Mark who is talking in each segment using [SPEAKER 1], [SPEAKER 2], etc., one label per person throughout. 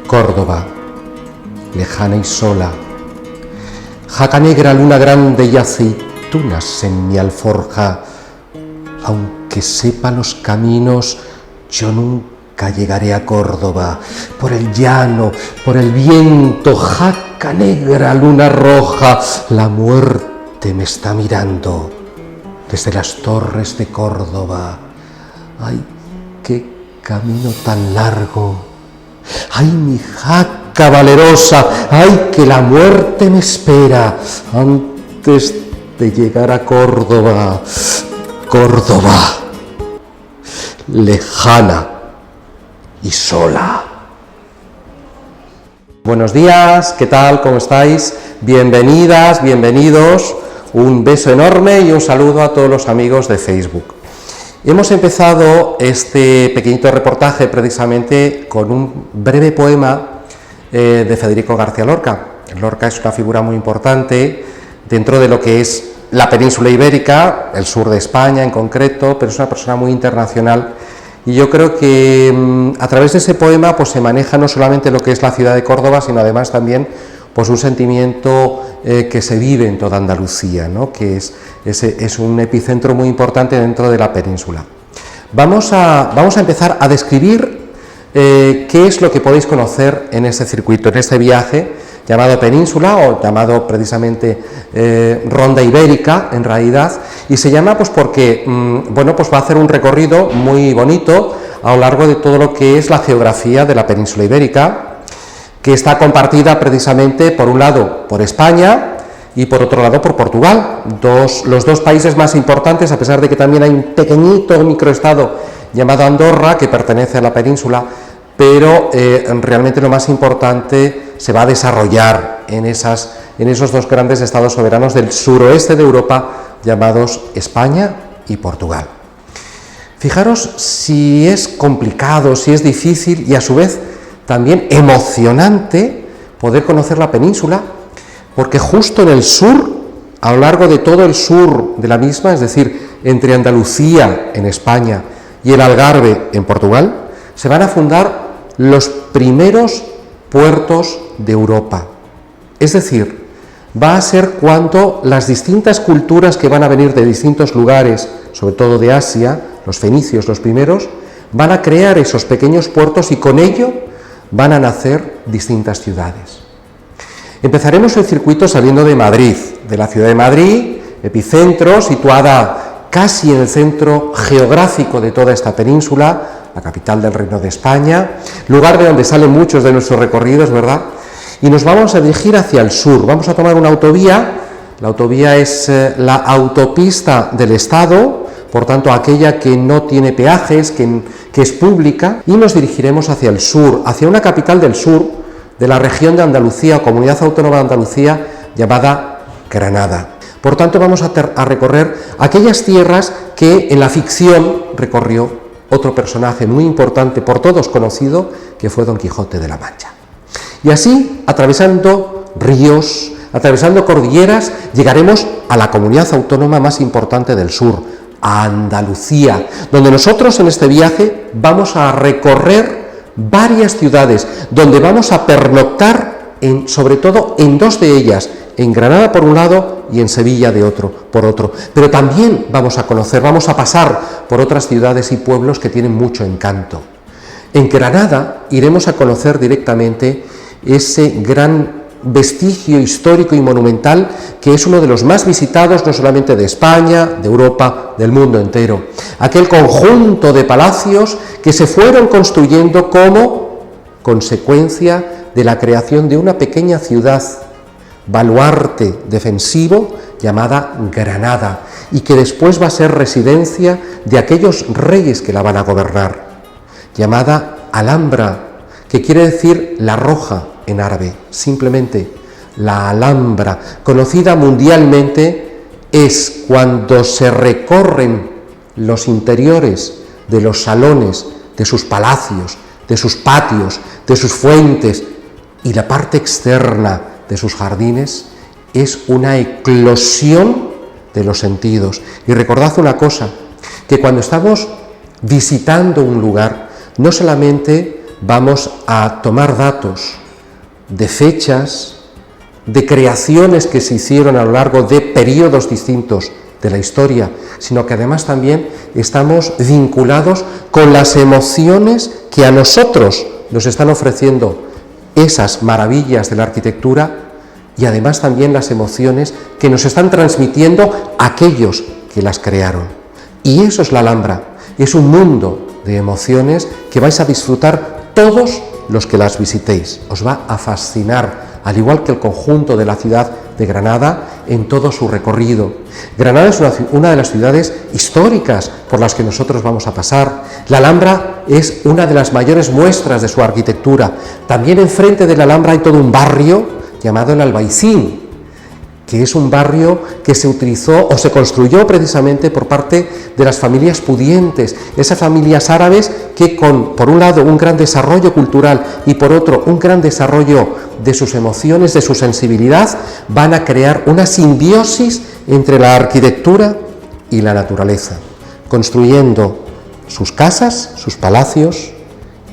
[SPEAKER 1] Córdoba, lejana y sola, jaca negra, luna grande y aceitunas en mi alforja. Aunque sepa los caminos, yo nunca llegaré a Córdoba. Por el llano, por el viento, jaca negra, luna roja, la muerte me está mirando desde las torres de Córdoba. ¡Ay, qué camino tan largo! ¡Ay, mi jaca valerosa! ¡Ay, que la muerte me espera antes de llegar a Córdoba! Córdoba, lejana y sola. Buenos días, ¿qué tal? ¿Cómo estáis? Bienvenidas, bienvenidos. Un beso enorme y un saludo a todos los amigos de Facebook. Hemos empezado este pequeñito reportaje precisamente con un breve poema de Federico García Lorca. Lorca es una figura muy importante dentro de lo que es la península ibérica, el sur de España en concreto, pero es una persona muy internacional y yo creo que a través de ese poema pues se maneja no solamente lo que es la ciudad de Córdoba, sino además también pues un sentimiento que se vive en toda Andalucía, ¿no? Que es un epicentro muy importante dentro de la península. Vamos a empezar a describir qué es lo que podéis conocer en este circuito, en este viaje llamado Península o llamado precisamente Ronda Ibérica en realidad, y se llama pues porque pues va a hacer un recorrido muy bonito a lo largo de todo lo que es la geografía de la península ibérica, que está compartida precisamente por un lado por España y por otro lado por Portugal, los dos países más importantes, a pesar de que también hay un pequeñito microestado llamado Andorra que pertenece a la península, pero realmente lo más importante se va a desarrollar en esos dos grandes estados soberanos del suroeste de Europa llamados España y Portugal. Fijaros si es complicado, si es difícil y a su vez también emocionante poder conocer la península, porque justo en el sur, a lo largo de todo el sur de la misma, es decir, entre Andalucía en España y el Algarve en Portugal, se van a fundar los primeros puertos de Europa. Es decir, va a ser cuando las distintas culturas que van a venir de distintos lugares, sobre todo de Asia, los fenicios los primeros, van a crear esos pequeños puertos y con ello van a nacer distintas ciudades. Empezaremos el circuito saliendo de Madrid, de la ciudad de Madrid, epicentro, situada casi en el centro geográfico de toda esta península, la capital del Reino de España, lugar de donde salen muchos de nuestros recorridos, ¿verdad? Y nos vamos a dirigir hacia el sur, vamos a tomar una autovía, la autovía es la autopista del Estado, por tanto aquella que no tiene peajes, que es pública, y nos dirigiremos hacia el sur, hacia una capital del sur, de la región de Andalucía o Comunidad Autónoma de Andalucía, llamada Granada. Por tanto vamos a recorrer aquellas tierras que en la ficción recorrió otro personaje muy importante, por todos conocido, que fue Don Quijote de la Mancha. Y así, atravesando ríos, atravesando cordilleras, llegaremos a la comunidad autónoma más importante del sur, a Andalucía, donde nosotros en este viaje vamos a recorrer varias ciudades, donde vamos a pernoctar sobre todo en dos de ellas, en Granada por un lado y en Sevilla por otro, pero también vamos a conocer, vamos a pasar por otras ciudades y pueblos que tienen mucho encanto. En Granada iremos a conocer directamente ese gran vestigio histórico y monumental que es uno de los más visitados no solamente de España, de Europa, del mundo entero. Aquel conjunto de palacios que se fueron construyendo como consecuencia de la creación de una pequeña ciudad, baluarte defensivo llamada Granada, y que después va a ser residencia de aquellos reyes que la van a gobernar, llamada Alhambra, que quiere decir la roja en árabe, simplemente la Alhambra, conocida mundialmente, es cuando se recorren los interiores de los salones, de sus palacios, de sus patios, de sus fuentes y la parte externa de sus jardines, es una eclosión de los sentidos. Y recordad una cosa, que cuando estamos visitando un lugar, no solamente vamos a tomar datos de fechas, de creaciones que se hicieron a lo largo de periodos distintos de la historia, sino que además también estamos vinculados con las emociones que a nosotros nos están ofreciendo esas maravillas de la arquitectura y además también las emociones que nos están transmitiendo aquellos que las crearon. Y eso es la Alhambra, es un mundo de emociones que vais a disfrutar todos los que las visitéis. Os va a fascinar, al igual que el conjunto de la ciudad de Granada en todo su recorrido. Granada es una de las ciudades históricas por las que nosotros vamos a pasar. La Alhambra es una de las mayores muestras de su arquitectura. También enfrente de la Alhambra hay todo un barrio llamado el Albaicín, que es un barrio que se utilizó o se construyó precisamente por parte de las familias pudientes, esas familias árabes que con, por un lado, un gran desarrollo cultural y por otro, un gran desarrollo de sus emociones, de su sensibilidad, van a crear una simbiosis entre la arquitectura y la naturaleza, construyendo sus casas, sus palacios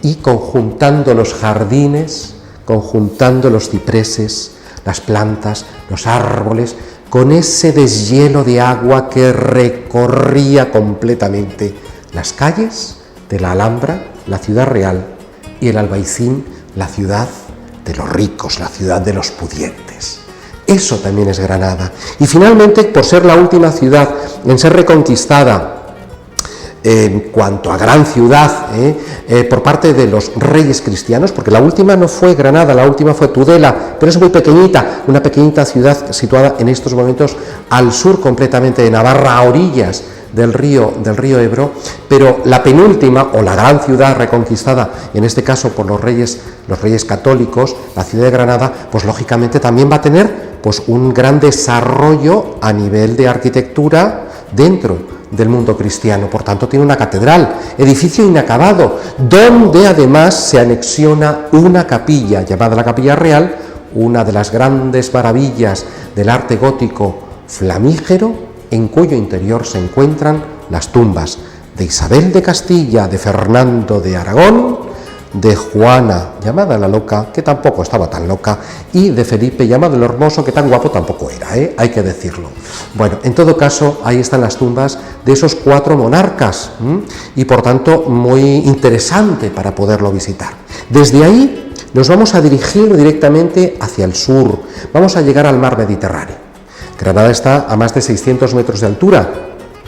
[SPEAKER 1] y conjuntando los jardines, conjuntando los cipreses, las plantas, los árboles, con ese deshielo de agua que recorría completamente las calles de la Alhambra, la ciudad real, y el Albaicín, la ciudad de los ricos, la ciudad de los pudientes. Eso también es Granada. Y finalmente, por ser la última ciudad en ser reconquistada en cuanto a gran ciudad por parte de los reyes cristianos, porque la última no fue Granada, la última fue Tudela, pero es muy pequeñita, una pequeñita ciudad situada en estos momentos al sur completamente de Navarra, a orillas del río Ebro, pero la penúltima o la gran ciudad reconquistada, en este caso por los reyes católicos, la ciudad de Granada, pues lógicamente también va a tener pues un gran desarrollo a nivel de arquitectura dentro del mundo cristiano. Por tanto, tiene una catedral, edificio inacabado, donde además se anexiona una capilla llamada la Capilla Real, una de las grandes maravillas del arte gótico flamígero, en cuyo interior se encuentran las tumbas de Isabel de Castilla, de Fernando de Aragón, de Juana, llamada la Loca, que tampoco estaba tan loca, y de Felipe, llamado el Hermoso, que tan guapo tampoco era, hay que decirlo. Bueno, en todo caso, ahí están las tumbas de esos 4 monarcas, y por tanto, muy interesante para poderlo visitar. Desde ahí nos vamos a dirigir directamente hacia el sur, vamos a llegar al mar Mediterráneo. Granada está a más de 600 metros de altura.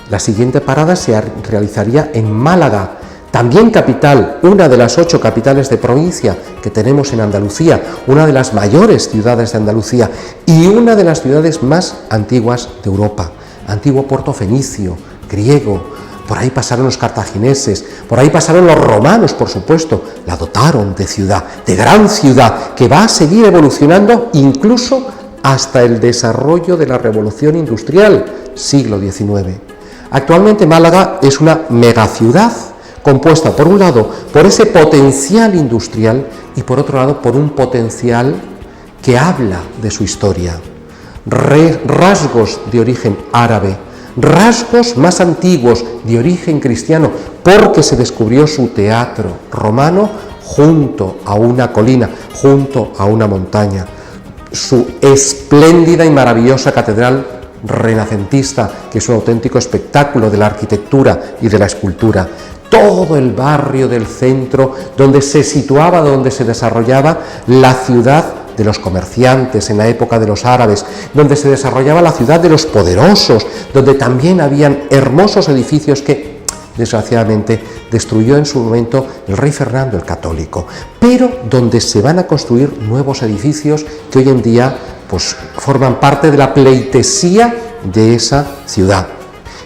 [SPEAKER 1] La siguiente parada se realizaría en Málaga, también capital, una de las 8 capitales de provincia que tenemos en Andalucía, una de las mayores ciudades de Andalucía y una de las ciudades más antiguas de Europa. Antiguo puerto fenicio, griego, por ahí pasaron los cartagineses, por ahí pasaron los romanos, por supuesto, la dotaron de ciudad, de gran ciudad, que va a seguir evolucionando incluso hasta el desarrollo de la revolución industrial, siglo XIX. Actualmente Málaga es una megaciudad, compuesta por un lado por ese potencial industrial y por otro lado por un potencial que habla de su historia. Rasgos de origen árabe, rasgos más antiguos de origen cristiano, porque se descubrió su teatro romano junto a una colina, junto a una montaña. Su espléndida y maravillosa catedral renacentista, que es un auténtico espectáculo de la arquitectura y de la escultura. Todo el barrio del centro donde se situaba, donde se desarrollaba la ciudad de los comerciantes en la época de los árabes, donde se desarrollaba la ciudad de los poderosos, donde también habían hermosos edificios que desgraciadamente destruyó en su momento el rey Fernando el Católico, pero donde se van a construir nuevos edificios que hoy en día pues forman parte de la pleitesía de esa ciudad.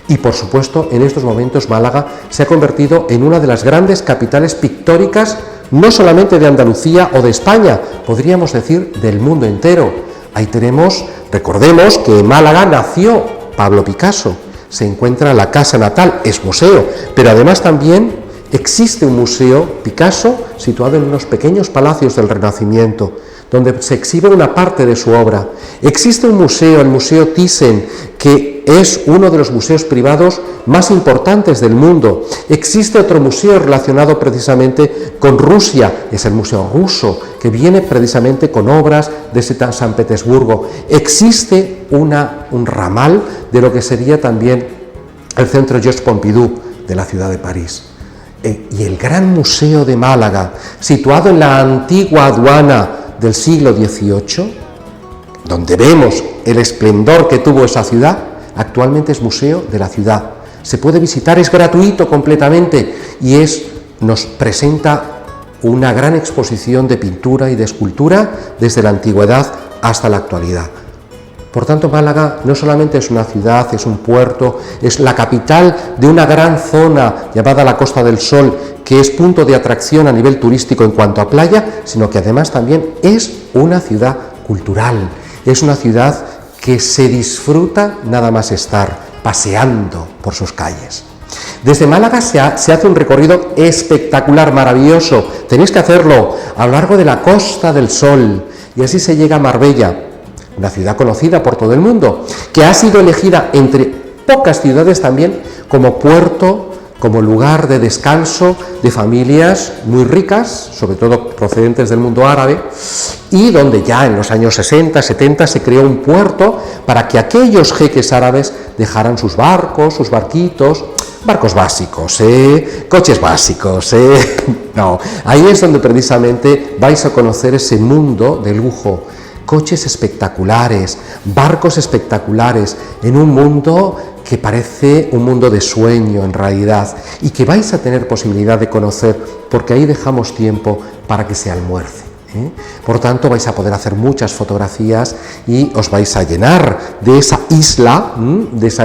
[SPEAKER 1] Y por supuesto, en estos momentos Málaga se ha convertido en una de las grandes capitales pictóricas, no solamente de Andalucía o de España, podríamos decir del mundo entero. Ahí tenemos, recordemos que en Málaga nació Pablo Picasso, se encuentra la casa natal, es museo, pero además también existe un museo Picasso situado en unos pequeños palacios del Renacimiento, donde se exhibe una parte de su obra. Existe un museo, el Museo Thyssen, que es uno de los museos privados más importantes del mundo. Existe otro museo relacionado precisamente con Rusia, es el Museo Ruso, que viene precisamente con obras de San Petersburgo. Existe un ramal de lo que sería también el Centro Georges Pompidou de la ciudad de París. Y el Gran Museo de Málaga, situado en la antigua aduana del siglo XVIII, donde vemos el esplendor que tuvo esa ciudad, actualmente es museo de la ciudad. Se puede visitar, es gratuito completamente y nos presenta una gran exposición de pintura y de escultura desde la antigüedad hasta la actualidad. Por tanto, Málaga no solamente es una ciudad, es un puerto, es la capital de una gran zona llamada la Costa del Sol, que es punto de atracción a nivel turístico en cuanto a playa, sino que además también es una ciudad cultural, es una ciudad que se disfruta nada más estar paseando por sus calles. Desde Málaga se hace un recorrido espectacular, maravilloso, tenéis que hacerlo a lo largo de la Costa del Sol, y así se llega a Marbella, una ciudad conocida por todo el mundo, que ha sido elegida entre pocas ciudades también como puerto, como lugar de descanso de familias muy ricas, sobre todo procedentes del mundo árabe, y donde ya en los años 60, 70 se creó un puerto para que aquellos jeques árabes dejaran sus barcos, sus barquitos, barcos básicos, coches básicos, no, ahí es donde precisamente vais a conocer ese mundo de lujo, coches espectaculares, barcos espectaculares, en un mundo que parece un mundo de sueño en realidad y que vais a tener posibilidad de conocer porque ahí dejamos tiempo para que se almuerce. Por tanto, vais a poder hacer muchas fotografías y os vais a llenar de esa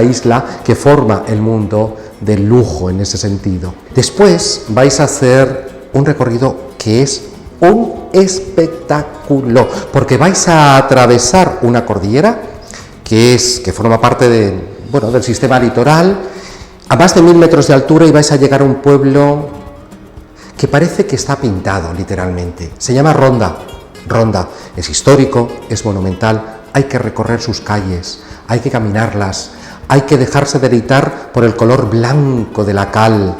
[SPEAKER 1] isla que forma el mundo del lujo en ese sentido. Después vais a hacer un recorrido que es un espectáculo, porque vais a atravesar una cordillera que forma parte del sistema litoral, a más de 1000 metros de altura, y vais a llegar a un pueblo que parece que está pintado literalmente. Se llama Ronda. Ronda es histórico, es monumental, hay que recorrer sus calles, hay que caminarlas, hay que dejarse deleitar por el color blanco de la cal,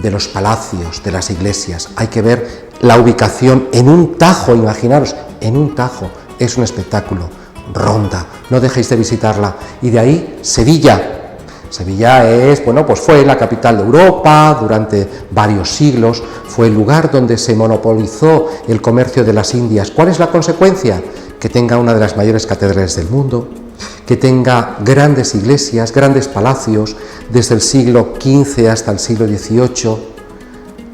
[SPEAKER 1] de los palacios, de las iglesias, hay que ver la ubicación en un tajo, imaginaros, en un tajo, es un espectáculo. Ronda, no dejéis de visitarla. Y de ahí Sevilla. Sevilla fue la capital de Europa durante varios siglos, fue el lugar donde se monopolizó el comercio de las Indias. ¿Cuál es la consecuencia? Que tenga una de las mayores catedrales del mundo, que tenga grandes iglesias, grandes palacios, desde el siglo XV hasta el siglo XVIII.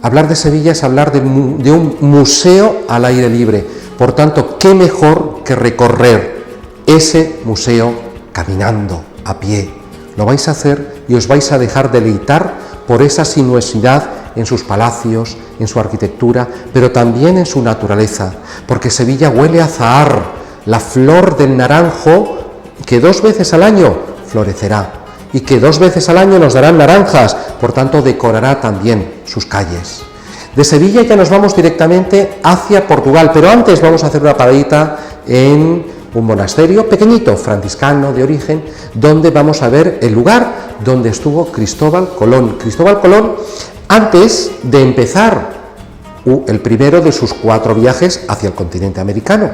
[SPEAKER 1] Hablar de Sevilla es hablar de un museo al aire libre. Por tanto, ¿qué mejor que recorrer ese museo caminando, a pie? Lo vais a hacer y os vais a dejar deleitar por esa sinuosidad en sus palacios, en su arquitectura, pero también en su naturaleza, porque Sevilla huele a azahar, la flor del naranjo que 2 veces al año florecerá y que 2 veces al año nos darán naranjas, por tanto decorará también sus calles. De Sevilla ya nos vamos directamente hacia Portugal, pero antes vamos a hacer una paradita en un monasterio pequeñito, franciscano de origen, donde vamos a ver el lugar donde estuvo Cristóbal Colón. Cristóbal Colón, antes de empezar el primero de sus 4 viajes hacia el continente americano.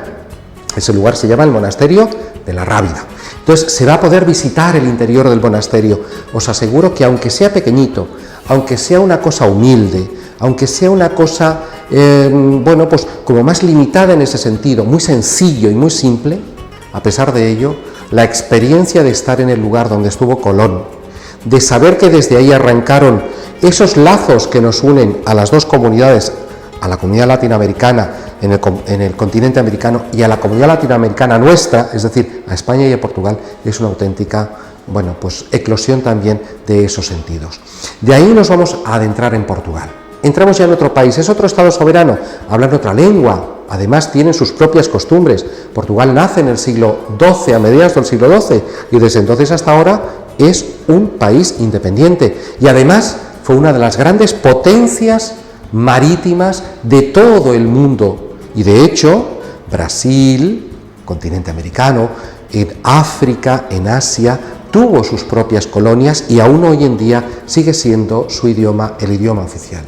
[SPEAKER 1] Ese lugar se llama el Monasterio de la Rábida. Entonces se va a poder visitar el interior del monasterio. Os aseguro que aunque sea pequeñito, aunque sea una cosa humilde, aunque sea una cosa, como más limitada en ese sentido, muy sencillo y muy simple, a pesar de ello, la experiencia de estar en el lugar donde estuvo Colón, de saber que desde ahí arrancaron esos lazos que nos unen a las 2 comunidades, a la comunidad latinoamericana en el continente americano y a la comunidad latinoamericana nuestra, es decir, a España y a Portugal, es una auténtica eclosión también de esos sentidos. De ahí nos vamos a adentrar en Portugal. Entramos ya en otro país, es otro estado soberano, hablan otra lengua, además tienen sus propias costumbres. Portugal nace en el siglo XII, a mediados del siglo XII, y desde entonces hasta ahora es un país independiente, y además fue una de las grandes potencias marítimas de todo el mundo, y de hecho Brasil, continente americano, en África, en Asia, tuvo sus propias colonias y aún hoy en día sigue siendo su idioma, el idioma oficial.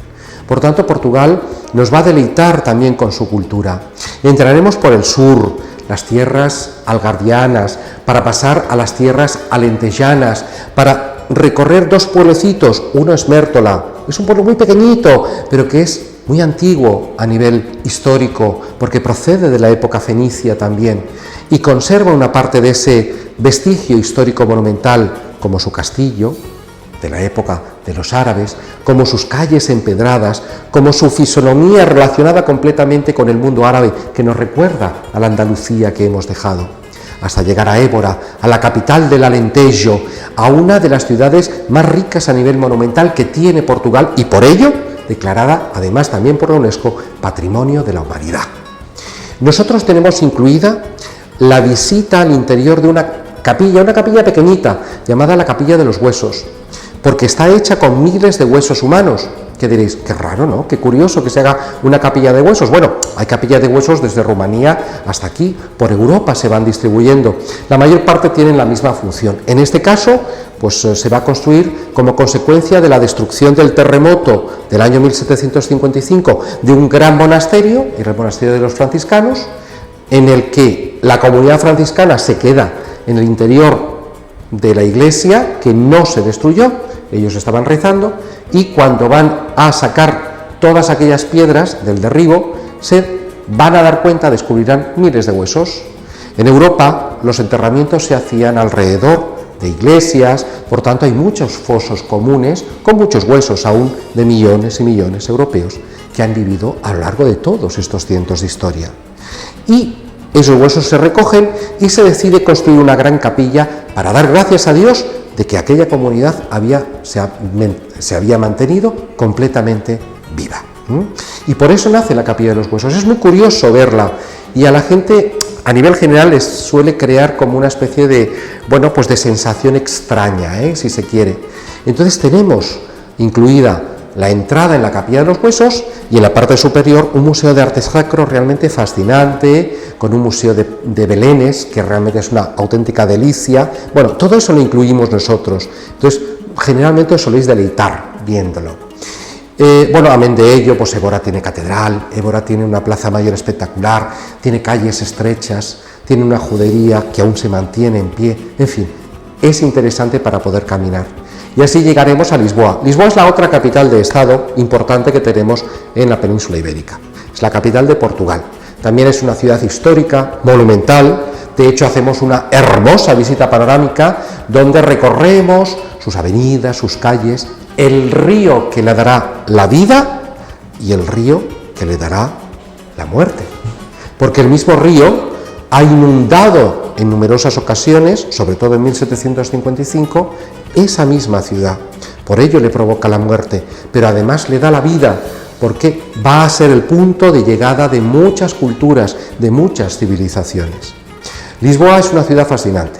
[SPEAKER 1] Por tanto, Portugal nos va a deleitar también con su cultura. Entraremos por el sur, las tierras algardianas, para pasar a las tierras alentejanas, para recorrer dos pueblecitos. Uno es Mértola, es un pueblo muy pequeñito, pero que es muy antiguo a nivel histórico, porque procede de la época fenicia también, y conserva una parte de ese vestigio histórico monumental, como su castillo, de la época de los árabes, como sus calles empedradas, como su fisonomía relacionada completamente con el mundo árabe, que nos recuerda a la Andalucía que hemos dejado, hasta llegar a Évora, a la capital del Alentejo, a una de las ciudades más ricas a nivel monumental que tiene Portugal, y por ello declarada además también por la UNESCO Patrimonio de la Humanidad. Nosotros tenemos incluida la visita al interior de una capilla pequeñita, llamada la Capilla de los Huesos, porque está hecha con miles de huesos humanos. Que diréis, qué raro, ¿no? Qué curioso que se haga una capilla de huesos. Bueno, hay capillas de huesos desde Rumanía hasta aquí, por Europa se van distribuyendo. La mayor parte tienen la misma función. En este caso, pues se va a construir como consecuencia de la destrucción del terremoto del año 1755 de un gran monasterio, el monasterio de los franciscanos, en el que la comunidad franciscana se queda en el interior de la iglesia, que no se destruyó. Ellos estaban rezando, y cuando van a sacar todas aquellas piedras del derribo, se van a dar cuenta, descubrirán miles de huesos. En Europa los enterramientos se hacían alrededor de iglesias, por tanto hay muchos fosos comunes con muchos huesos aún de millones y millones de europeos que han vivido a lo largo de todos estos cientos de historia. Y esos huesos se recogen y se decide construir una gran capilla para dar gracias a Dios de que aquella comunidad se había mantenido completamente viva. Y por eso nace la Capilla de los Huesos. Es muy curioso verla, y a la gente a nivel general les suele crear como una especie de, bueno, pues de sensación extraña, si se quiere. Entonces tenemos incluida la entrada en la Capilla de los Huesos y en la parte superior un museo de arte sacro realmente fascinante, con un museo de belenes que realmente es una auténtica delicia. Bueno, todo eso lo incluimos nosotros, entonces generalmente os soléis deleitar viéndolo. Bueno, amén de ello, pues Évora tiene catedral, Évora tiene una plaza mayor espectacular, tiene calles estrechas, tiene una judería que aún se mantiene en pie, en fin, es interesante para poder caminar. Y así llegaremos a Lisboa. Lisboa es la otra capital de estado importante que tenemos en la península ibérica. Es la capital de Portugal. También es una ciudad histórica, monumental. De hecho, hacemos una hermosa visita panorámica donde recorremos sus avenidas, sus calles, el río que le dará la vida y el río que le dará la muerte. Porque el mismo río ha inundado en numerosas ocasiones, sobre todo en 1755, esa misma ciudad. Por ello le provoca la muerte, pero además le da la vida, porque va a ser el punto de llegada de muchas culturas, de muchas civilizaciones. Lisboa es una ciudad fascinante,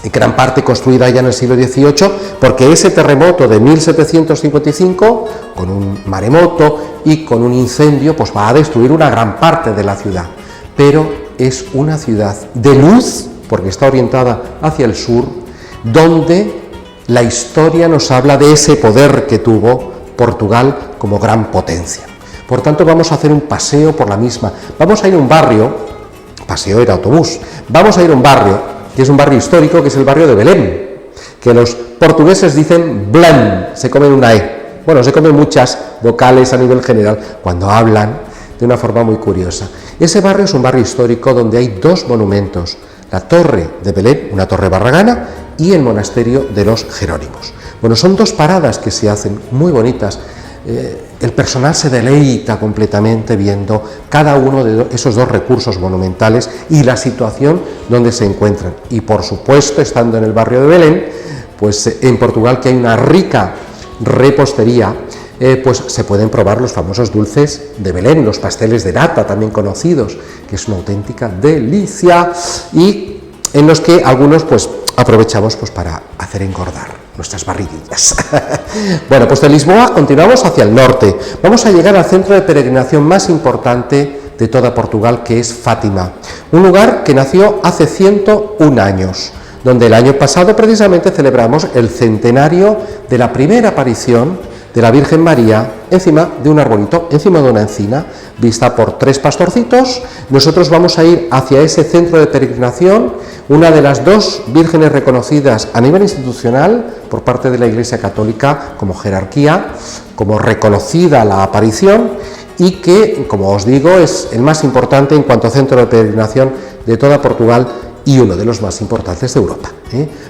[SPEAKER 1] en gran parte construida ya en el siglo XVIII, porque ese terremoto de 1755, con un maremoto y con un incendio, pues va a destruir una gran parte de la ciudad. Pero es una ciudad de luz, porque está orientada hacia el sur, donde la historia nos habla de ese poder que tuvo Portugal como gran potencia. Por tanto, vamos a hacer un paseo por la misma. Vamos a ir a un barrio, paseo era autobús, vamos a ir a un barrio, que es un barrio histórico, que es el barrio de Belém, que los portugueses dicen Belém, se comen una E. Bueno, se comen muchas vocales a nivel general cuando hablan de una forma muy curiosa. Ese barrio es un barrio histórico donde hay dos monumentos, la Torre de Belém, una torre barragana, y el monasterio de los Jerónimos. Bueno, son dos paradas que se hacen muy bonitas. El personal se deleita completamente viendo cada uno de esos dos recursos monumentales y la situación donde se encuentran. Y por supuesto, estando en el barrio de Belém, pues en Portugal, que hay una rica repostería, pues se pueden probar los famosos dulces de Belém, los pasteles de nata también conocidos, que es una auténtica delicia, y en los que algunos pues aprovechamos pues para hacer engordar nuestras barriguillas. Bueno, pues de Lisboa continuamos hacia el norte. Vamos a llegar al centro de peregrinación más importante de toda Portugal, que es Fátima, un lugar que nació hace 101 años, donde el año pasado precisamente celebramos el centenario de la primera aparición de la Virgen María encima de un arbolito, encima de una encina, vista por 3 pastorcitos. Nosotros vamos a ir hacia ese centro de peregrinación, una de las 2 vírgenes reconocidas a nivel institucional por parte de la Iglesia Católica como jerarquía, como reconocida la aparición, y que, como os digo, es el más importante en cuanto a centro de peregrinación de toda Portugal y uno de los más importantes de Europa.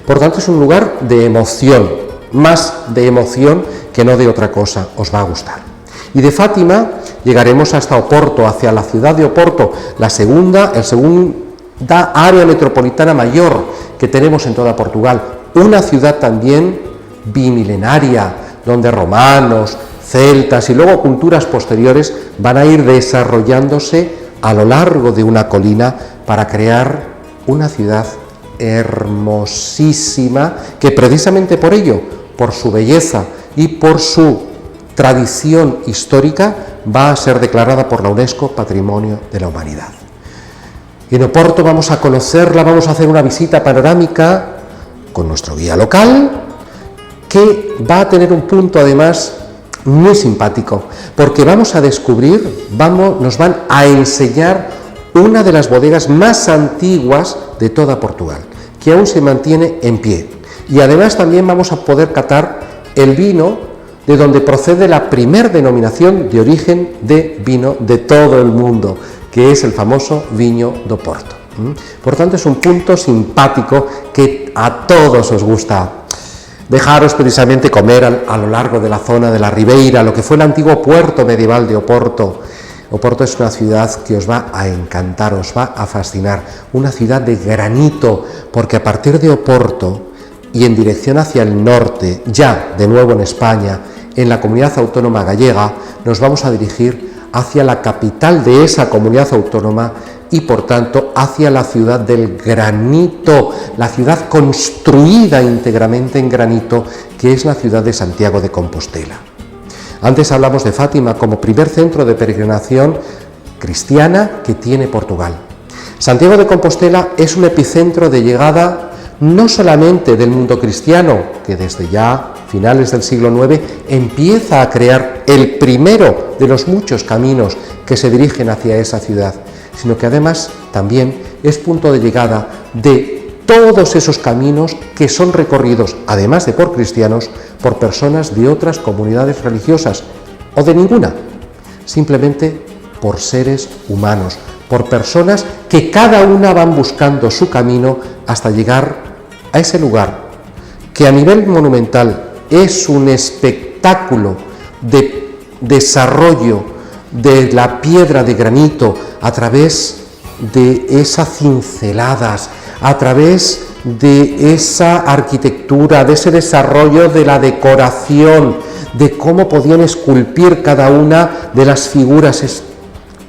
[SPEAKER 1] Por tanto, es un lugar de emoción, más de emoción que no de otra cosa, os va a gustar. Y de Fátima llegaremos hasta Oporto, hacia la ciudad de Oporto, el segunda área metropolitana mayor que tenemos en toda Portugal, una ciudad también bimilenaria, donde romanos, celtas y luego culturas posteriores van a ir desarrollándose a lo largo de una colina para crear una ciudad hermosísima que precisamente por ello, por su belleza y por su tradición histórica, va a ser declarada por la UNESCO Patrimonio de la Humanidad. En Oporto vamos a conocerla, vamos a hacer una visita panorámica con nuestro guía local, que va a tener un punto además muy simpático, porque vamos a descubrir, nos van a enseñar una de las bodegas más antiguas de toda Portugal, que aún se mantiene en pie. Y además también vamos a poder catar el vino de donde procede la primer denominación de origen de vino de todo el mundo, que es el famoso Viño do Porto. Por tanto, es un punto simpático que a todos os gusta. Dejaros precisamente comer a lo largo de la zona de la Ribeira, lo que fue el antiguo puerto medieval de Oporto. Oporto es una ciudad que os va a encantar, os va a fascinar, una ciudad de granito, porque a partir de Oporto y en dirección hacia el norte, ya de nuevo en España, en la comunidad autónoma gallega, nos vamos a dirigir hacia la capital de esa comunidad autónoma y por tanto hacia la ciudad del granito, la ciudad construida íntegramente en granito, que es la ciudad de Santiago de Compostela. Antes hablamos de Fátima como primer centro de peregrinación cristiana que tiene Portugal. Santiago de Compostela es un epicentro de llegada no solamente del mundo cristiano, que desde ya finales del siglo IX empieza a crear el primero de los muchos caminos que se dirigen hacia esa ciudad, sino que además también es punto de llegada de todos esos caminos que son recorridos, además de por cristianos, por personas de otras comunidades religiosas o de ninguna, simplemente por seres humanos, por personas que cada una van buscando su camino hasta llegar a ese lugar que a nivel monumental es un espectáculo de desarrollo de la piedra de granito a través de esas cinceladas, a través de esa arquitectura, de ese desarrollo de la decoración, de cómo podían esculpir cada una de las figuras.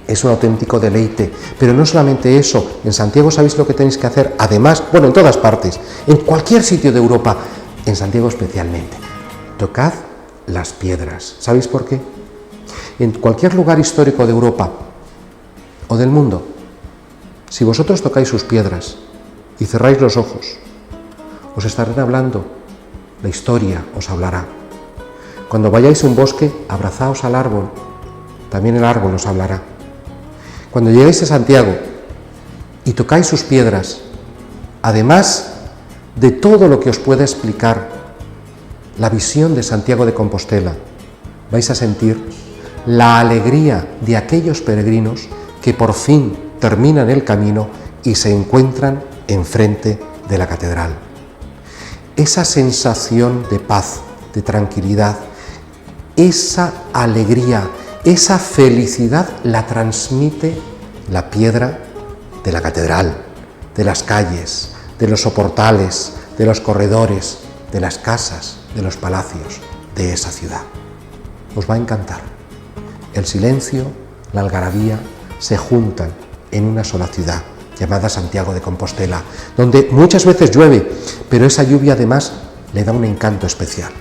[SPEAKER 1] Es un auténtico deleite, pero no solamente eso. En Santiago sabéis lo que tenéis que hacer, además, bueno, en todas partes, en cualquier sitio de Europa, en Santiago especialmente, tocad las piedras. ¿Sabéis por qué? En cualquier lugar histórico de Europa o del mundo, si vosotros tocáis sus piedras y cerráis los ojos, os estarán hablando, la historia os hablará. Cuando vayáis a un bosque, abrazaos al árbol, también el árbol os hablará. Cuando lleguéis a Santiago y tocáis sus piedras, además de todo lo que os pueda explicar la visión de Santiago de Compostela, vais a sentir la alegría de aquellos peregrinos que por fin terminan el camino y se encuentran enfrente de la catedral. Esa sensación de paz, de tranquilidad, esa alegría, esa felicidad la transmite la piedra de la catedral, de las calles, de los soportales, de los corredores, de las casas, de los palacios de esa ciudad. Os va a encantar. El silencio, la algarabía se juntan en una sola ciudad llamada Santiago de Compostela, donde muchas veces llueve, pero esa lluvia además le da un encanto especial.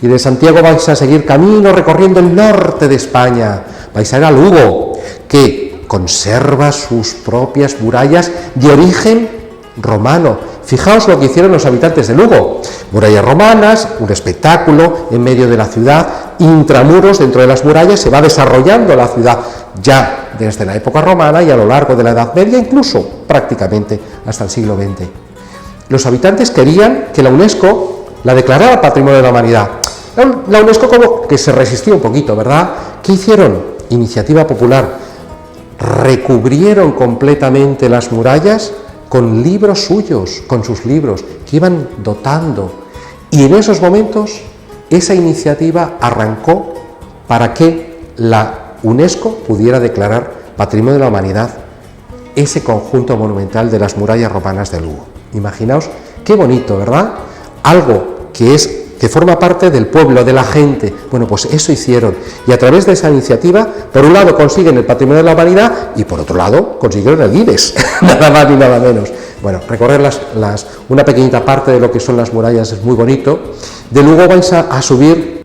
[SPEAKER 1] Y de Santiago vais a seguir camino recorriendo el norte de España, vais a ir a Lugo, que conserva sus propias murallas de origen romano fijaos lo que hicieron los habitantes de Lugo. Murallas romanas, un espectáculo en medio de la ciudad, intramuros dentro de las murallas, se va desarrollando la ciudad ya desde la época romana y a lo largo de la Edad Media, incluso prácticamente hasta el siglo XX. Los habitantes querían que la UNESCO la declarara Patrimonio de la Humanidad. La UNESCO como que se resistió un poquito, ¿verdad? ¿Qué hicieron? Iniciativa popular. Recubrieron completamente las murallas con libros suyos, con sus libros, que iban dotando. Y en esos momentos, esa iniciativa arrancó para que la UNESCO pudiera declarar Patrimonio de la Humanidad ese conjunto monumental de las murallas romanas de Lugo. Imaginaos qué bonito, ¿verdad? Algo que forma parte del pueblo, de la gente. Bueno, pues eso hicieron. Y a través de esa iniciativa, por un lado consiguen el Patrimonio de la Humanidad y por otro lado consiguieron el Guinness, nada más ni nada menos. Bueno, recorrer una pequeñita parte de lo que son las murallas es muy bonito. De Lugo vais a subir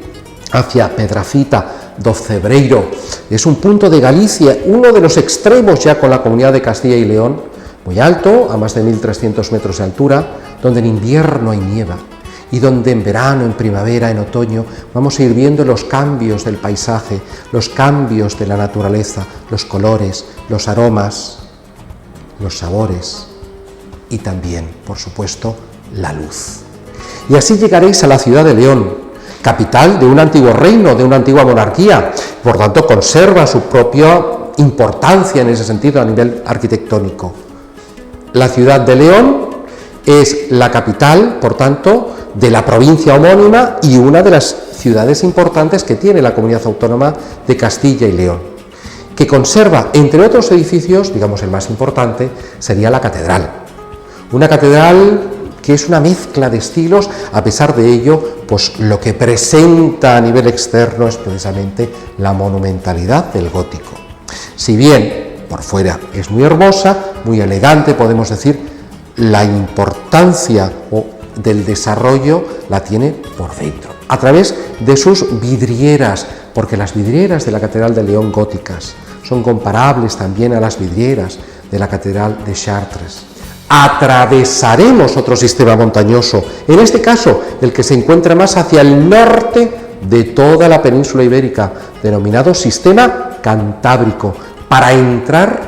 [SPEAKER 1] hacia Pedrafita do Cebreiro. Es un punto de Galicia, uno de los extremos ya con la Comunidad de Castilla y León, muy alto, a más de 1.300 metros de altura, donde en invierno hay nieva y donde en verano, en primavera, en otoño, vamos a ir viendo los cambios del paisaje, los cambios de la naturaleza, los colores, los aromas, los sabores y también, por supuesto, la luz. Y así llegaréis a la ciudad de León, capital de un antiguo reino, de una antigua monarquía, por tanto conserva su propia importancia en ese sentido a nivel arquitectónico. La ciudad de León es la capital, por tanto, de la provincia homónima y una de las ciudades importantes que tiene la Comunidad Autónoma de Castilla y León, que conserva, entre otros edificios, digamos el más importante, sería la catedral. Una catedral que es una mezcla de estilos, a pesar de ello, pues lo que presenta a nivel externo es precisamente la monumentalidad del gótico. Si bien por fuera es muy hermosa, muy elegante, podemos decir, la importancia del desarrollo la tiene por dentro, a través de sus vidrieras, porque las vidrieras de la Catedral de León góticas son comparables también a las vidrieras de la Catedral de Chartres. Atravesaremos otro sistema montañoso, en este caso el que se encuentra más hacia el norte de toda la península ibérica, denominado Sistema Cantábrico, para entrar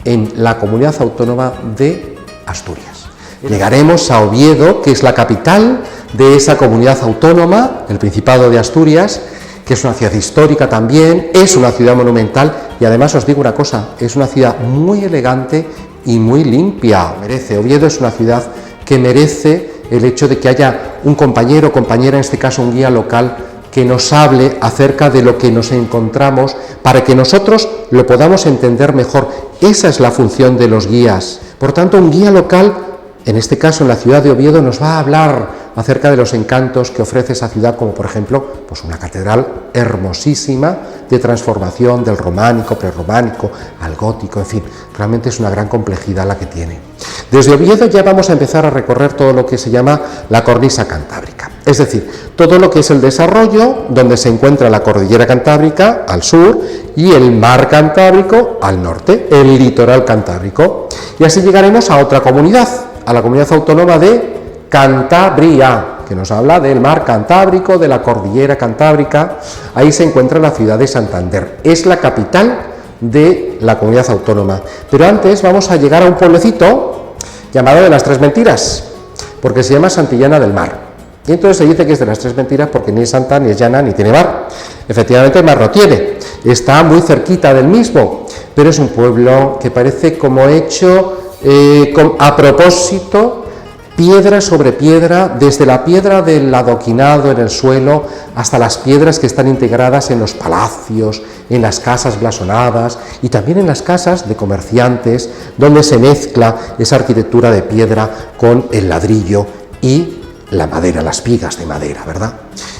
[SPEAKER 1] en la Comunidad Autónoma de Asturias. Llegaremos a Oviedo, que es la capital de esa comunidad autónoma, el Principado de Asturias, que es una ciudad histórica también, es una ciudad monumental y además os digo una cosa, es una ciudad muy elegante y muy limpia. Oviedo es una ciudad que merece el hecho de que haya un compañero o compañera, en este caso un guía local, que nos hable acerca de lo que nos encontramos para que nosotros lo podamos entender mejor. Esa es la función de los guías. Por tanto, un guía local, en este caso en la ciudad de Oviedo, nos va a hablar acerca de los encantos que ofrece esa ciudad, como por ejemplo pues una catedral hermosísima de transformación del románico, prerrománico, al gótico, en fin, realmente es una gran complejidad la que tiene. Desde Oviedo ya vamos a empezar a recorrer todo lo que se llama la cornisa cantábrica, es decir, todo lo que es el desarrollo donde se encuentra la cordillera cantábrica al sur y el mar Cantábrico al norte, el litoral cantábrico, y así llegaremos a otra comunidad, a la comunidad autónoma de Cantabria, que nos habla del mar Cantábrico, de la cordillera cantábrica. Ahí se encuentra la ciudad de Santander, es la capital de la comunidad autónoma. Pero antes vamos a llegar a un pueblecito llamado de las Tres Mentiras, porque se llama Santillana del Mar. Y entonces se dice que es de las Tres Mentiras porque ni es santa, ni es llana, ni tiene mar. Efectivamente el mar no tiene, está muy cerquita del mismo, pero es un pueblo que parece como hecho a propósito, piedra sobre piedra, desde la piedra del adoquinado en el suelo hasta las piedras que están integradas en los palacios, en las casas blasonadas y también en las casas de comerciantes, donde se mezcla esa arquitectura de piedra con el ladrillo y la madera, las vigas de madera, ¿verdad?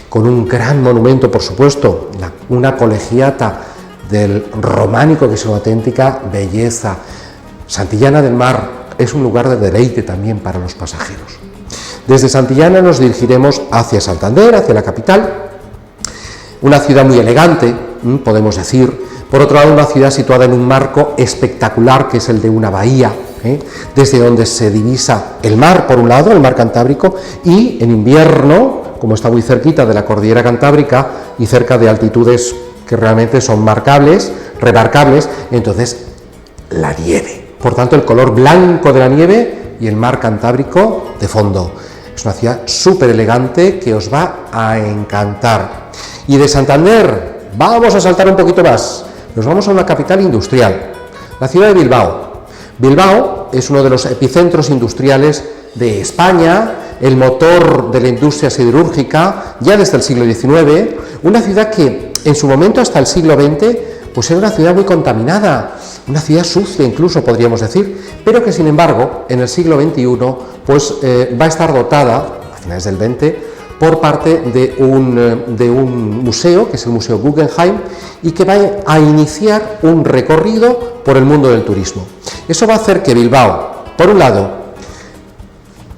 [SPEAKER 1] Con un gran monumento, por supuesto, una colegiata del románico que es una auténtica belleza. Santillana del Mar es un lugar de deleite también para los pasajeros. Desde Santillana nos dirigiremos hacia Santander, hacia la capital, una ciudad muy elegante, podemos decir. Por otro lado, una ciudad situada en un marco espectacular que es el de una bahía, desde donde se divisa el mar, por un lado, el mar Cantábrico, y en invierno, como está muy cerquita de la cordillera Cantábrica y cerca de altitudes que realmente son marcables, remarcables, entonces la nieve. Por tanto, el color blanco de la nieve y el mar Cantábrico de fondo. Es una ciudad súper elegante que os va a encantar. Y de Santander vamos a saltar un poquito más. Nos vamos a una capital industrial, la ciudad de Bilbao. Bilbao es uno de los epicentros industriales de España, el motor de la industria siderúrgica ya desde el siglo XIX, una ciudad que en su momento hasta el siglo XX pues era una ciudad muy contaminada, una ciudad sucia incluso podríamos decir, pero que sin embargo en el siglo XXI pues va a estar dotada, a finales del XX, por parte de un museo, que es el Museo Guggenheim, y que va a iniciar un recorrido por el mundo del turismo. Eso va a hacer que Bilbao, por un lado,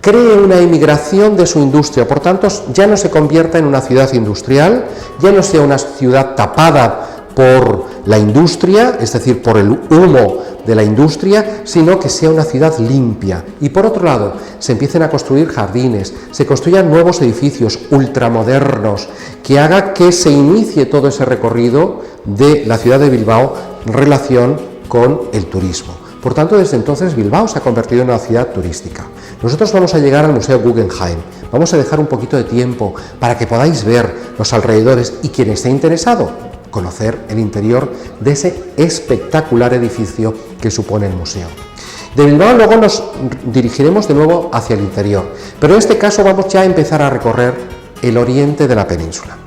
[SPEAKER 1] cree una emigración de su industria, por tanto ya no se convierta en una ciudad industrial, ya no sea una ciudad tapada por la industria, es decir, por el humo de la industria, sino que sea una ciudad limpia. Y por otro lado, se empiecen a construir jardines, se construyan nuevos edificios ultramodernos, que haga que se inicie todo ese recorrido de la ciudad de Bilbao en relación con el turismo. Por tanto, desde entonces Bilbao se ha convertido en una ciudad turística. Nosotros vamos a llegar al Museo Guggenheim, vamos a dejar un poquito de tiempo para que podáis ver los alrededores y quien esté interesado, conocer el interior de ese espectacular edificio que supone el museo. De Bilbao luego nos dirigiremos de nuevo hacia el interior, pero en este caso vamos ya a empezar a recorrer el oriente de la península.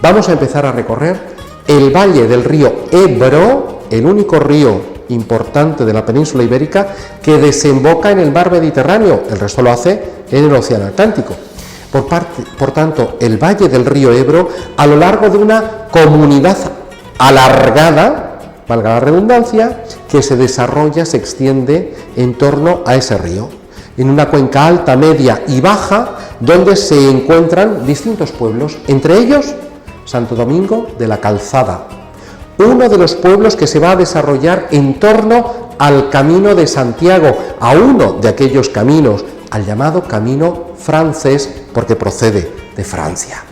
[SPEAKER 1] Vamos a empezar a recorrer el valle del río Ebro, el único río importante de la península ibérica que desemboca en el mar Mediterráneo, el resto lo hace en el océano Atlántico. Por tanto, el valle del río Ebro, a lo largo de una comunidad alargada, valga la redundancia, que se desarrolla, se extiende en torno a ese río, en una cuenca alta, media y baja, donde se encuentran distintos pueblos, entre ellos Santo Domingo de la Calzada, uno de los pueblos que se va a desarrollar en torno al Camino de Santiago, a uno de aquellos caminos, al llamado Camino francés, porque procede de Francia.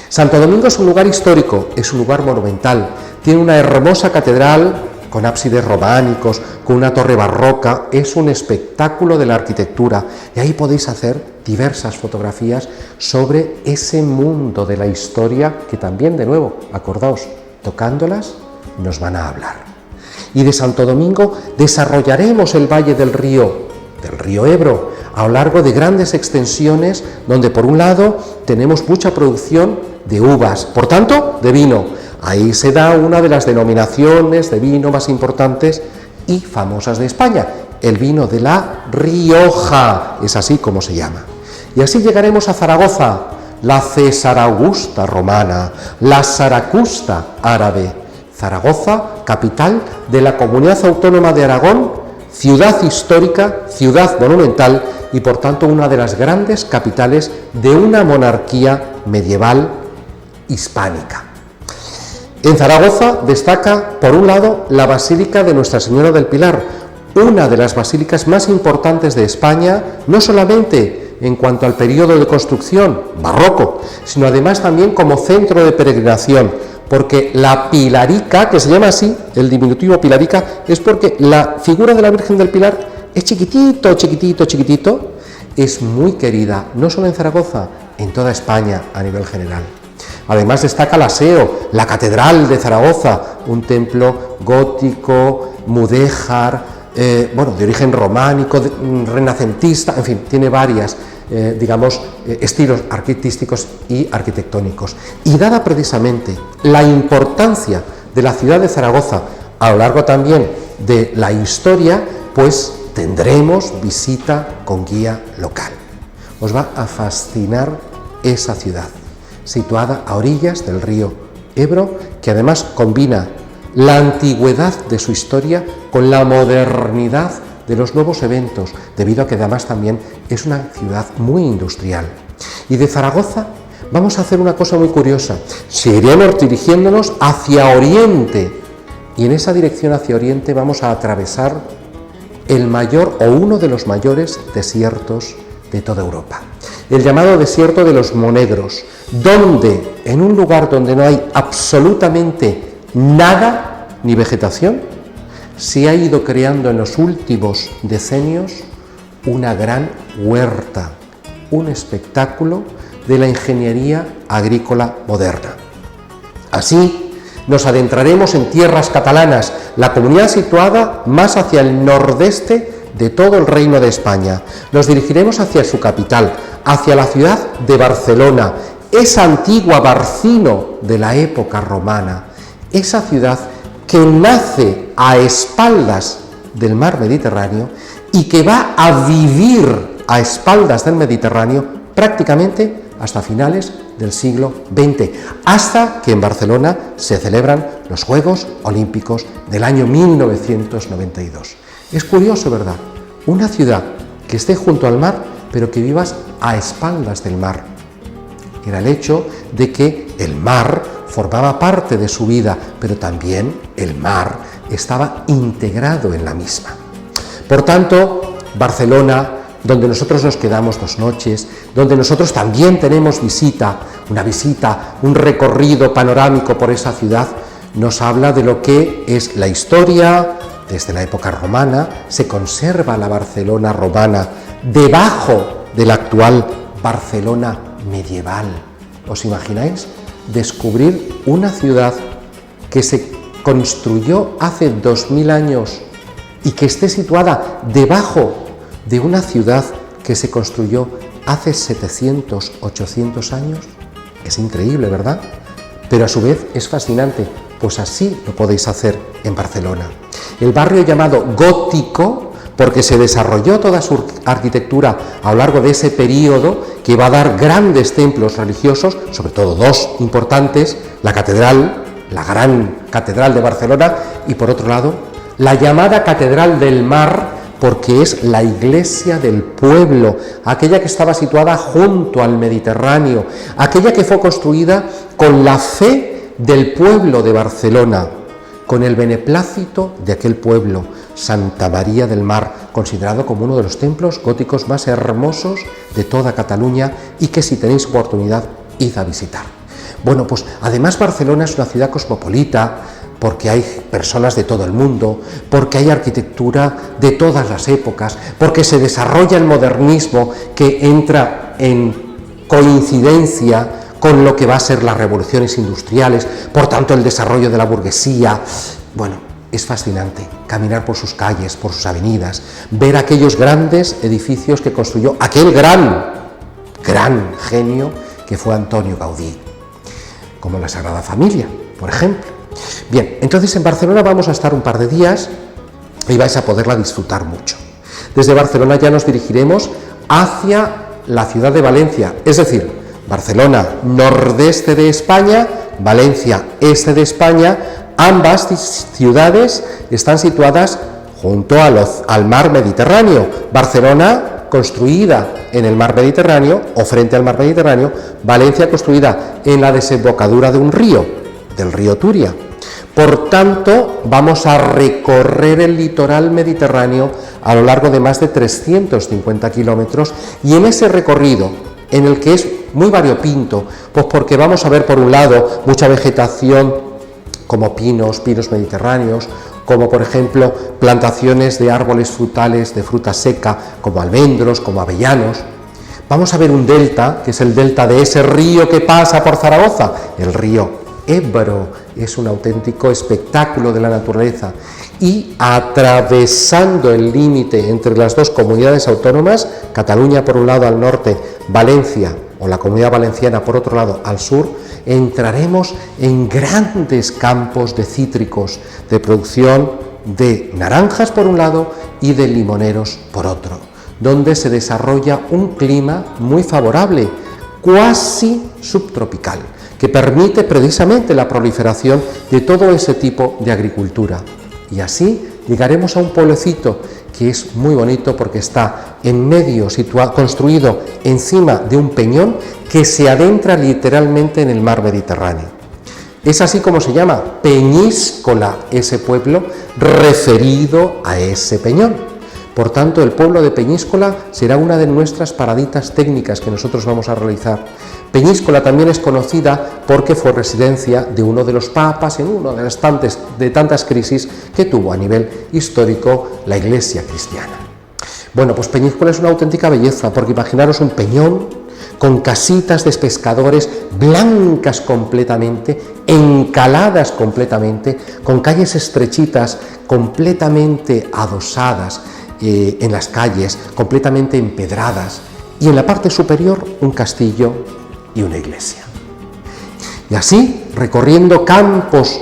[SPEAKER 1] Santo Domingo es un lugar histórico, es un lugar monumental, tiene una hermosa catedral con ábsides románicos, con una torre barroca, es un espectáculo de la arquitectura y ahí podéis hacer diversas fotografías sobre ese mundo de la historia que también, de nuevo, acordaos, tocándolas nos van a hablar. Y de Santo Domingo desarrollaremos el valle del río Ebro, a lo largo de grandes extensiones donde por un lado tenemos mucha producción de uvas, por tanto de vino. Ahí se da una de las denominaciones de vino más importantes y famosas de España, el vino de la Rioja, es así como se llama. Y así llegaremos a Zaragoza, la César Augusta romana, la Saracusta árabe. Zaragoza, capital de la Comunidad Autónoma de Aragón, ciudad histórica, ciudad monumental y por tanto una de las grandes capitales de una monarquía medieval hispánica. En Zaragoza destaca, por un lado, la Basílica de Nuestra Señora del Pilar, una de las basílicas más importantes de España, no solamente en cuanto al periodo de construcción barroco, sino además también como centro de peregrinación, porque la Pilarica, que se llama así, el diminutivo Pilarica, es porque la figura de la Virgen del Pilar es chiquitito, chiquitito, chiquitito, es muy querida, no solo en Zaragoza, en toda España a nivel general. Además destaca la SEO, la Catedral de Zaragoza, un templo gótico, mudéjar, de origen románico, renacentista, en fin, tiene varias, estilos artísticos y arquitectónicos. Y dada precisamente la importancia de la ciudad de Zaragoza a lo largo también de la historia, pues tendremos visita con guía local. Os va a fascinar esa ciudad, situada a orillas del río Ebro, que además combina la antigüedad de su historia con la modernidad de los nuevos eventos, debido a que además también es una ciudad muy industrial. Y de Zaragoza vamos a hacer una cosa muy curiosa, seguiremos dirigiéndonos hacia Oriente, y en esa dirección hacia Oriente vamos a atravesar el mayor o uno de los mayores desiertos de toda Europa. El llamado desierto de los Monegros, donde en un lugar donde no hay absolutamente nada, ni vegetación, se ha ido creando en los últimos decenios una gran huerta, un espectáculo de la ingeniería agrícola moderna. Así, nos adentraremos en tierras catalanas, la comunidad situada más hacia el nordeste de todo el Reino de España. Nos dirigiremos hacia su capital, hacia la ciudad de Barcelona, esa antigua Barcino de la época romana, esa ciudad que nace a espaldas del mar Mediterráneo y que va a vivir a espaldas del Mediterráneo prácticamente hasta finales del siglo XX, hasta que en Barcelona se celebran los Juegos Olímpicos del año 1992. Es curioso, ¿verdad? Una ciudad que esté junto al mar, pero que vivas a espaldas del mar. Era el hecho de que el mar formaba parte de su vida, pero también el mar estaba integrado en la misma. Por tanto, Barcelona, donde nosotros nos quedamos 2 noches, donde nosotros también tenemos un recorrido panorámico por esa ciudad, nos habla de lo que es la historia. Desde la época romana se conserva la Barcelona romana debajo de la actual Barcelona medieval. ¿Os imagináis descubrir una ciudad que se construyó hace 2000 años y que esté situada debajo de una ciudad que se construyó hace 700, 800 años? Es increíble, ¿verdad? Pero a su vez es fascinante, pues así lo podéis hacer en Barcelona. El barrio llamado gótico, porque se desarrolló toda su arquitectura a lo largo de ese periodo que va a dar grandes templos religiosos, sobre todo 2 importantes, la catedral, la gran catedral de Barcelona, y por otro lado, la llamada Catedral del Mar, porque es la iglesia del pueblo, aquella que estaba situada junto al Mediterráneo, aquella que fue construida con la fe del pueblo de Barcelona, con el beneplácito de aquel pueblo, Santa María del Mar, considerado como uno de los templos góticos más hermosos de toda Cataluña y que si tenéis oportunidad, id a visitar. Bueno, pues además Barcelona es una ciudad cosmopolita, porque hay personas de todo el mundo, porque hay arquitectura de todas las épocas, porque se desarrolla el modernismo que entra en coincidencia con lo que va a ser las revoluciones industriales, por tanto el desarrollo de la burguesía. Bueno, es fascinante caminar por sus calles, por sus avenidas, ver aquellos grandes edificios que construyó aquel gran genio que fue Antonio Gaudí, como la Sagrada Familia, por ejemplo. Bien, entonces en Barcelona vamos a estar un par de días y vais a poderla disfrutar mucho. Desde Barcelona ya nos dirigiremos hacia la ciudad de Valencia, es decir, Barcelona, nordeste de España, Valencia, este de España. Ambas ciudades están situadas junto al mar Mediterráneo. Barcelona construida en el mar Mediterráneo o frente al mar Mediterráneo, Valencia construida en la desembocadura de un río, del río Turia. Por tanto, vamos a recorrer el litoral mediterráneo a lo largo de más de 350 kilómetros y en ese recorrido, en el que es muy variopinto, pues porque vamos a ver por un lado mucha vegetación como pinos mediterráneos, como por ejemplo plantaciones de árboles frutales de fruta seca, como almendros, como avellanos. Vamos a ver un delta, que es el delta de ese río que pasa por Zaragoza, el río Ebro, es un auténtico espectáculo de la naturaleza. Y atravesando el límite entre las 2 comunidades autónomas, Cataluña por un lado al norte, Valencia o la Comunidad Valenciana por otro lado al sur, entraremos en grandes campos de cítricos, de producción de naranjas por un lado y de limoneros por otro, donde se desarrolla un clima muy favorable, cuasi subtropical, que permite precisamente la proliferación de todo ese tipo de agricultura. Y así llegaremos a un pueblecito que es muy bonito porque está en medio, construido encima de un peñón que se adentra literalmente en el mar Mediterráneo. Es así como se llama, Peñíscola, ese pueblo referido a ese peñón. Por tanto, el pueblo de Peñíscola será una de nuestras paraditas técnicas que nosotros vamos a realizar. Peñíscola también es conocida porque fue residencia de uno de los papas en una de tantas crisis que tuvo a nivel histórico la Iglesia cristiana. Bueno, pues Peñíscola es una auténtica belleza, porque imaginaros un peñón con casitas de pescadores blancas completamente, encaladas completamente, con calles estrechitas completamente adosadas en las calles, completamente empedradas, y en la parte superior un castillo y una iglesia. Y así, recorriendo campos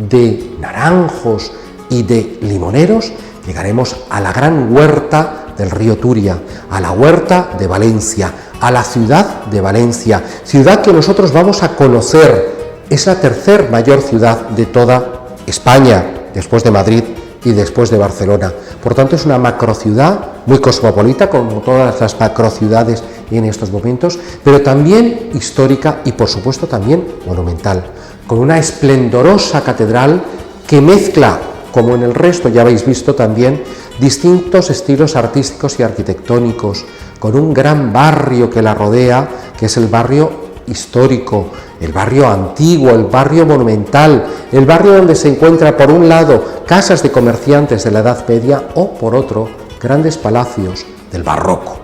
[SPEAKER 1] de naranjos y de limoneros, llegaremos a la gran huerta del río Turia, a la huerta de Valencia, a la ciudad de Valencia, ciudad que nosotros vamos a conocer. Es la tercer mayor ciudad de toda España, después de Madrid y después de Barcelona. Por tanto, es una macrociudad muy cosmopolita, como todas las macrociudades en estos momentos, pero también histórica y, por supuesto, también monumental, con una esplendorosa catedral que mezcla, como en el resto ya habéis visto también, distintos estilos artísticos y arquitectónicos, con un gran barrio que la rodea, que es el barrio histórico, el barrio antiguo, el barrio monumental, el barrio donde se encuentra por un lado casas de comerciantes de la Edad Media o por otro grandes palacios del barroco.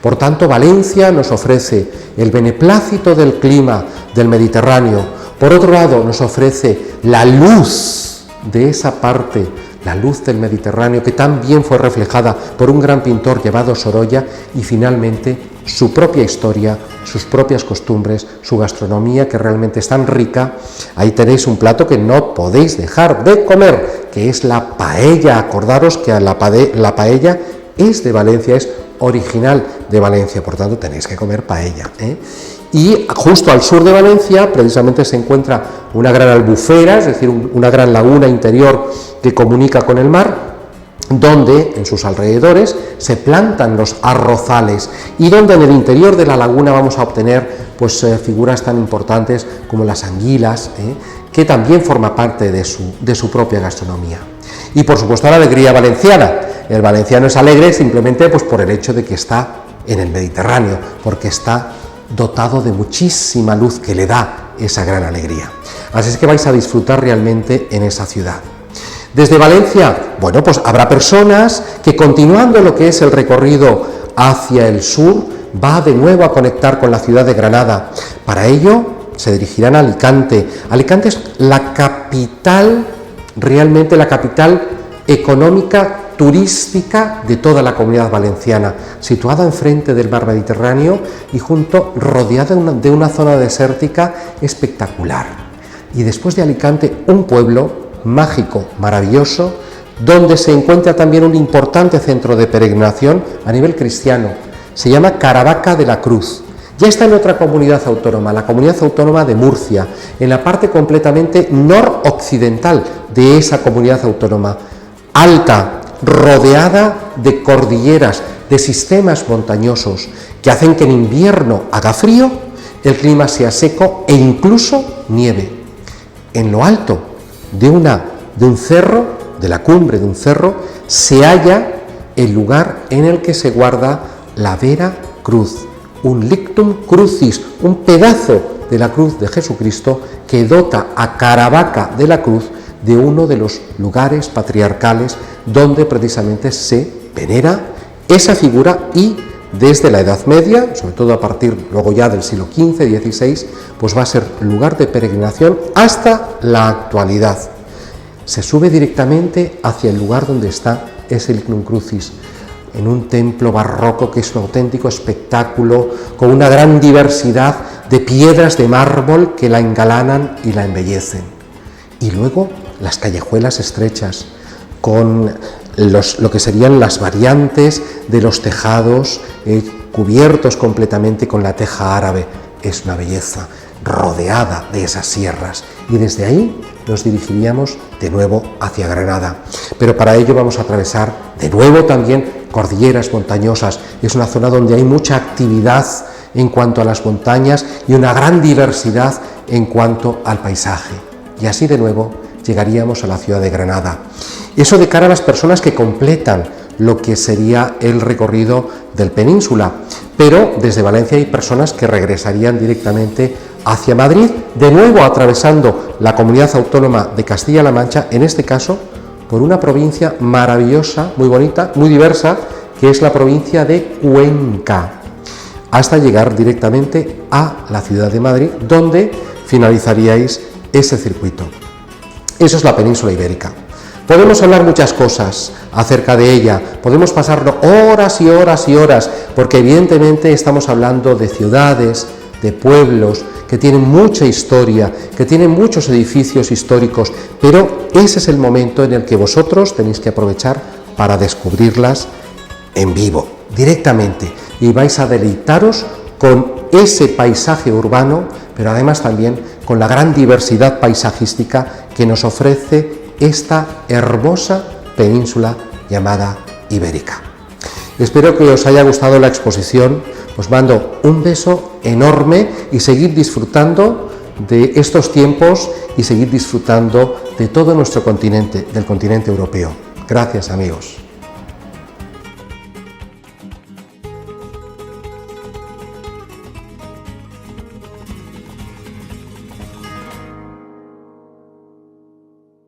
[SPEAKER 1] Por tanto, Valencia nos ofrece el beneplácito del clima del Mediterráneo, por otro lado nos ofrece la luz de esa parte, la luz del Mediterráneo, que también fue reflejada por un gran pintor llamado Sorolla, y finalmente su propia historia, sus propias costumbres, su gastronomía, que realmente es tan rica. Ahí tenéis un plato que no podéis dejar de comer, que es la paella. Acordaros que la paella es de Valencia, es original de Valencia, por tanto tenéis que comer paella, Y justo al sur de Valencia precisamente se encuentra una gran albufera, es decir, una gran laguna interior que comunica con el mar, donde en sus alrededores se plantan los arrozales y donde en el interior de la laguna vamos a obtener pues figuras tan importantes como las anguilas, que también forma parte de su propia gastronomía. Y por supuesto la alegría valenciana. El valenciano es alegre simplemente pues por el hecho de que está en el Mediterráneo, porque está dotado de muchísima luz que le da esa gran alegría. Así es que vais a disfrutar realmente en esa ciudad. Desde Valencia, bueno, pues habrá personas que, continuando lo que es el recorrido hacia el sur, va de nuevo a conectar con la ciudad de Granada. Para ello se dirigirán a Alicante. Alicante es la capital, realmente la capital económica, turística de toda la Comunidad Valenciana, situada enfrente del mar Mediterráneo y rodeada de una zona desértica espectacular. Y después de Alicante, un pueblo mágico, maravilloso, donde se encuentra también un importante centro de peregrinación a nivel cristiano. Se llama Caravaca de la Cruz. Ya está en otra comunidad autónoma, la comunidad autónoma de Murcia, en la parte completamente noroccidental de esa comunidad autónoma, alta, rodeada de cordilleras, de sistemas montañosos, que hacen que en invierno haga frío, el clima sea seco e incluso nieve. En lo alto de un cerro, de la cumbre de un cerro, se halla el lugar en el que se guarda la Vera Cruz, un lictum crucis, un pedazo de la cruz de Jesucristo que dota a Caravaca de la Cruz de uno de los lugares patriarcales donde precisamente se venera esa figura, y desde la Edad Media, sobre todo a partir luego ya del siglo XV, XVI, pues va a ser lugar de peregrinación hasta la actualidad. Se sube directamente hacia el lugar donde está ese Lictum Crucis, en un templo barroco que es un auténtico espectáculo, con una gran diversidad de piedras de mármol que la engalanan y la embellecen. Y luego las callejuelas estrechas, con lo que serían las variantes de los tejados cubiertos completamente con la teja árabe. Es una belleza, rodeada de esas sierras, y desde ahí nos dirigiríamos de nuevo hacia Granada. Pero para ello vamos a atravesar de nuevo también cordilleras montañosas. Es una zona donde hay mucha actividad en cuanto a las montañas y una gran diversidad en cuanto al paisaje. Y así de nuevo llegaríamos a la ciudad de Granada. Eso de cara a las personas que completan lo que sería el recorrido del península. Pero desde Valencia hay personas que regresarían directamente hacia Madrid, de nuevo atravesando la comunidad autónoma de Castilla-La Mancha, en este caso por una provincia maravillosa, muy bonita, muy diversa, que es la provincia de Cuenca, hasta llegar directamente a la ciudad de Madrid, donde finalizaríais ese circuito. Eso es la península ibérica. Podemos hablar muchas cosas acerca de ella, podemos pasarnos horas y horas y horas, porque evidentemente estamos hablando de ciudades, de pueblos que tienen mucha historia, que tienen muchos edificios históricos, pero ese es el momento en el que vosotros tenéis que aprovechar para descubrirlas en vivo, directamente, y vais a deleitaros con ese paisaje urbano, pero además también con la gran diversidad paisajística que nos ofrece esta hermosa península llamada Ibérica. Espero que os haya gustado la exposición, os mando un beso enorme y seguid disfrutando de estos tiempos y seguid disfrutando de todo nuestro continente, del continente europeo. Gracias, amigos.